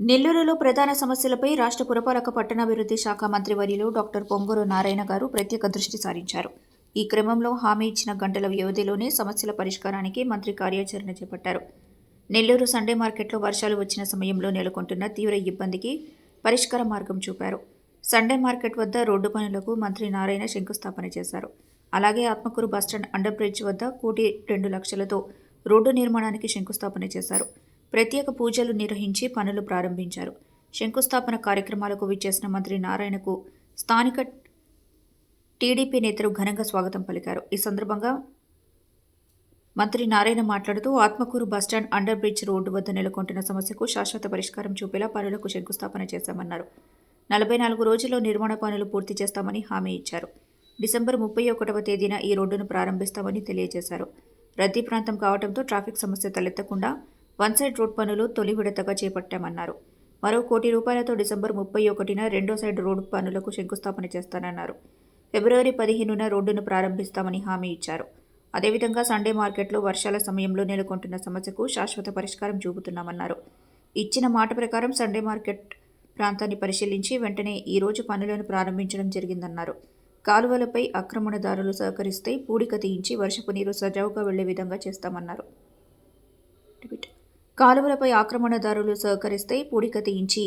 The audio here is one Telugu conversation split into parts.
నెల్లూరులో ప్రధాన సమస్యలపై రాష్ట్ర పురపాలక పట్టణాభివృద్ధి శాఖ మంత్రివర్యులు డాక్టర్ పొంగూరు నారాయణ గారు ప్రత్యేక దృష్టి సారించారు. ఈ క్రమంలో హామీ ఇచ్చిన గంటల వ్యవధిలోనే సమస్యల పరిష్కారానికి మంత్రి కార్యాచరణ చేపట్టారు. నెల్లూరు సండే మార్కెట్లో వర్షాలు వచ్చిన సమయంలో నెలకొంటున్న తీవ్ర ఇబ్బందికి పరిష్కార మార్గం చూపారు. సండే మార్కెట్ వద్ద రోడ్డు పనులకు మంత్రి నారాయణ శంకుస్థాపన చేశారు. అలాగే ఆత్మకూరు బస్టాండ్ అండర్ బ్రిడ్జ్ వద్ద 1,02,00,000తో రోడ్డు నిర్మాణానికి శంకుస్థాపన చేశారు. ప్రత్యేక పూజలు నిర్వహించి పనులు ప్రారంభించారు. శంకుస్థాపన కార్యక్రమాలకు విచ్చేసిన మంత్రి నారాయణకు స్థానిక టీడీపీ నేతలు ఘనంగా స్వాగతం పలికారు. ఈ సందర్భంగా మంత్రి నారాయణ మాట్లాడుతూ Atmakur bus stand under bridge road వద్ద నెలకొంటున్న సమస్యకు శాశ్వత పరిష్కారం చూపేలా పనులకు శంకుస్థాపన చేశామన్నారు. 44 రోజుల్లో నిర్మాణ పనులు పూర్తి చేస్తామని హామీ ఇచ్చారు. డిసెంబర్ 31వ తేదీన ఈ రోడ్డును ప్రారంభిస్తామని తెలియజేశారు. రద్దీ ప్రాంతం కావడంతో ట్రాఫిక్ సమస్య తలెత్తకుండా వన్ సైడ్ రోడ్ పనులు తొలి విడతగా చేపట్టామన్నారు. మరో ₹1,00,00,000తో డిసెంబర్ 31న రెండో సైడ్ రోడ్డు పనులకు శంకుస్థాపన చేస్తానన్నారు. ఫిబ్రవరి 15న రోడ్డును ప్రారంభిస్తామని హామీ ఇచ్చారు. అదేవిధంగా సండే మార్కెట్లో వర్షాల సమయంలో నెలకొంటున్న సమస్యకు శాశ్వత పరిష్కారం చూపుతున్నామన్నారు. ఇచ్చిన మాట ప్రకారం సండే మార్కెట్ ప్రాంతాన్ని పరిశీలించి వెంటనే ఈ రోజు పనులను ప్రారంభించడం జరిగిందన్నారు. కాలువలపై ఆక్రమణదారులు సహకరిస్తే పూడిక తీయించి వర్షపు నీరు సజావుగా వెళ్లే విధంగా చేస్తామన్నారు. కాలువలపై ఆక్రమణదారులు సహకరిస్తే పూడిక తీయించి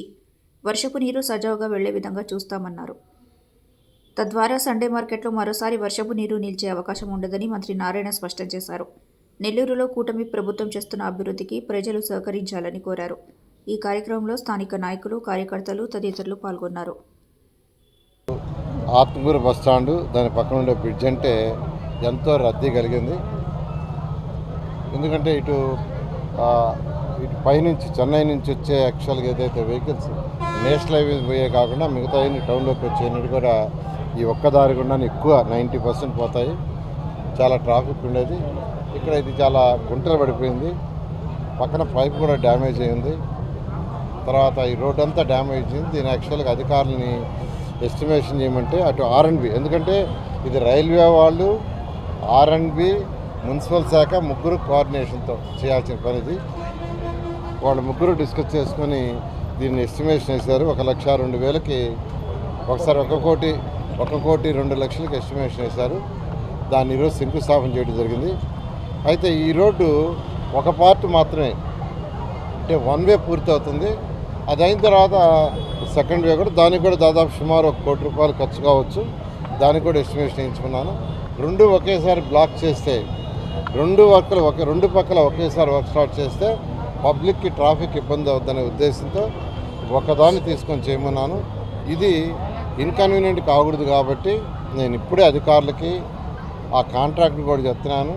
వర్షపు నీరు సజావుగా వెళ్లే విధంగా చూస్తామన్నారు. తద్వారా సండే మార్కెట్లో మరోసారి వర్షపు నీరు నిలిచే అవకాశం ఉండదని మంత్రి నారాయణ స్పష్టం చేశారు. నెల్లూరులో కూటమి ప్రభుత్వం చేస్తున్న అభివృద్ధికి ప్రజలు సహకరించాలని కోరారు. ఈ కార్యక్రమంలో స్థానిక నాయకులు, కార్యకర్తలు తదితరులు పాల్గొన్నారు. ఆత్మకూరు బస్టాండు దాని పక్కన ఉండే బ్రిడ్జ్ అంటే ఎంతో రద్దీ కలిగింది. ఎందుకంటే ఇటు పైనుంచి చెన్నై నుంచి వచ్చే యాక్చువల్గా ఏదైతే వెహికల్స్ నేషనల్ హైవే పోయే కాకుండా మిగతా టౌన్లోకి వచ్చేది కూడా ఈ ఒక్క దారి గుండా ఎక్కువ 90% పోతాయి. చాలా ట్రాఫిక్ ఉండేది. ఇక్కడ ఇది చాలా గుంటలు పడిపోయింది. పక్కన పైప్ కూడా డ్యామేజ్ అయింది. తర్వాత ఈ రోడ్ అంతా డ్యామేజ్ అయింది. దీని యాక్చువల్గా అధికారులని ఎస్టిమేషన్ చేయమంటే అటు R&B, ఎందుకంటే ఇది రైల్వే వాళ్ళు, R&B, మున్సిపల్ శాఖ ముగ్గురు కోఆర్డినేషన్తో చేయాల్సిన పని ఇది. వాళ్ళు ముగ్గురు డిస్కస్ చేసుకొని దీన్ని ఎస్టిమేషన్ వేశారు. 1,02,000కి ఒకసారి 1,02,00,000కి ఎస్టిమేషన్ వేశారు. దాన్ని ఈరోజు శంకుస్థాపన చేయడం జరిగింది. అయితే ఈ రోడ్డు ఒక పార్ట్ మాత్రమే, అంటే వన్ వే పూర్తి అవుతుంది. అది అయిన తర్వాత సెకండ్ వే కూడా, దానికి కూడా దాదాపు సుమారు ₹1,00,00,000 ఖర్చు కావచ్చు. దానికి కూడా ఎస్టిమేషన్ వేయించుకున్నాను. రెండు ఒకేసారి బ్లాక్ చేస్తే, రెండు పక్కల ఒకేసారి వర్క్ స్టార్ట్ చేస్తే పబ్లిక్కి ట్రాఫిక్ ఇబ్బంది అవుద్దనే ఉద్దేశంతో ఒకదాన్ని తీసుకొని చేయమన్నాను. ఇది ఇన్కన్వీనియంట్ కాకూడదు కాబట్టి నేను ఇప్పుడే అధికారులకి ఆ కాంట్రాక్ట్ని కూడా చెప్తున్నాను.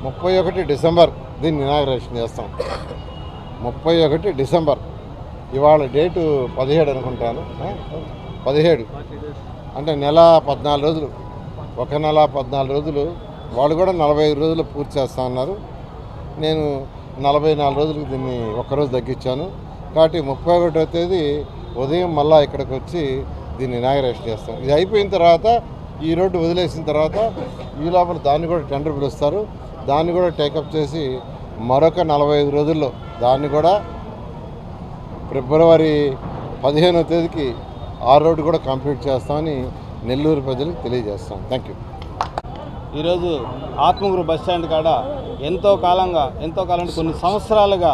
31 డిసెంబర్ దీన్ని ఇనాగరేషన్ చేస్తాం. 31 డిసెంబర్. ఇవాళ డేటు 17 అనుకుంటాను. 17 అంటే నెల 14 రోజులు. ఒక నెల 14 రోజులు. వాళ్ళు కూడా 45 రోజులు పూర్తి చేస్తా అన్నారు. నేను 44 రోజులకు దీన్ని ఒక్కరోజు తగ్గించాను. కాబట్టి 31వ తేదీ ఉదయం మళ్ళీ ఇక్కడికి వచ్చి దీన్ని ఇనాగరేషన్ చేస్తాం. ఇది అయిపోయిన తర్వాత ఈ రోడ్డు వదిలేసిన తర్వాత ఈ లోపల దాన్ని కూడా టెండర్ పిలుస్తారు. దాన్ని కూడా టేకప్ చేసి మరొక 45 రోజుల్లో దాన్ని కూడా ఫిబ్రవరి 15వ తేదీకి ఆ రోడ్డు కూడా కంప్లీట్ చేస్తామని నెల్లూరు ప్రజలకు తెలియజేస్తాం. Thank you. ఈరోజు ఆత్మకూరు బస్టాండ్ కాడ ఎంతో కాలంగా కొన్ని సంవత్సరాలుగా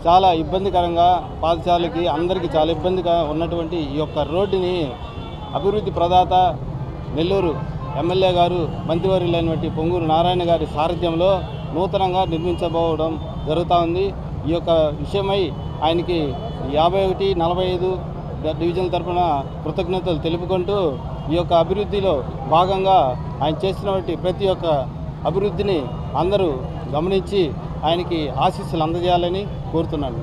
చాలా ఇబ్బందికరంగా పాదచారులకి అందరికీ చాలా ఇబ్బందిగా ఉన్నటువంటి ఈ యొక్క రోడ్డుని అభివృద్ధి ప్రదాత నెల్లూరు ఎమ్మెల్యే గారు, మంత్రివర్యులైనటువంటి పొంగూరు నారాయణ గారి సారథ్యంలో నూతనంగా నిర్మించబోవడం జరుగుతూ ఉంది. ఈ యొక్క విషయమై ఆయనకి 51, 45 డివిజన్ల తరఫున కృతజ్ఞతలు తెలుపుకుంటూ ఈ యొక్క అభివృద్ధిలో భాగంగా ఆయన చేసినటువంటి ప్రతి ఒక్క అభివృద్ధిని అందరూ గమనించి ఆయనకి ఆశీస్సులు అందజేయాలని కోరుతున్నాను.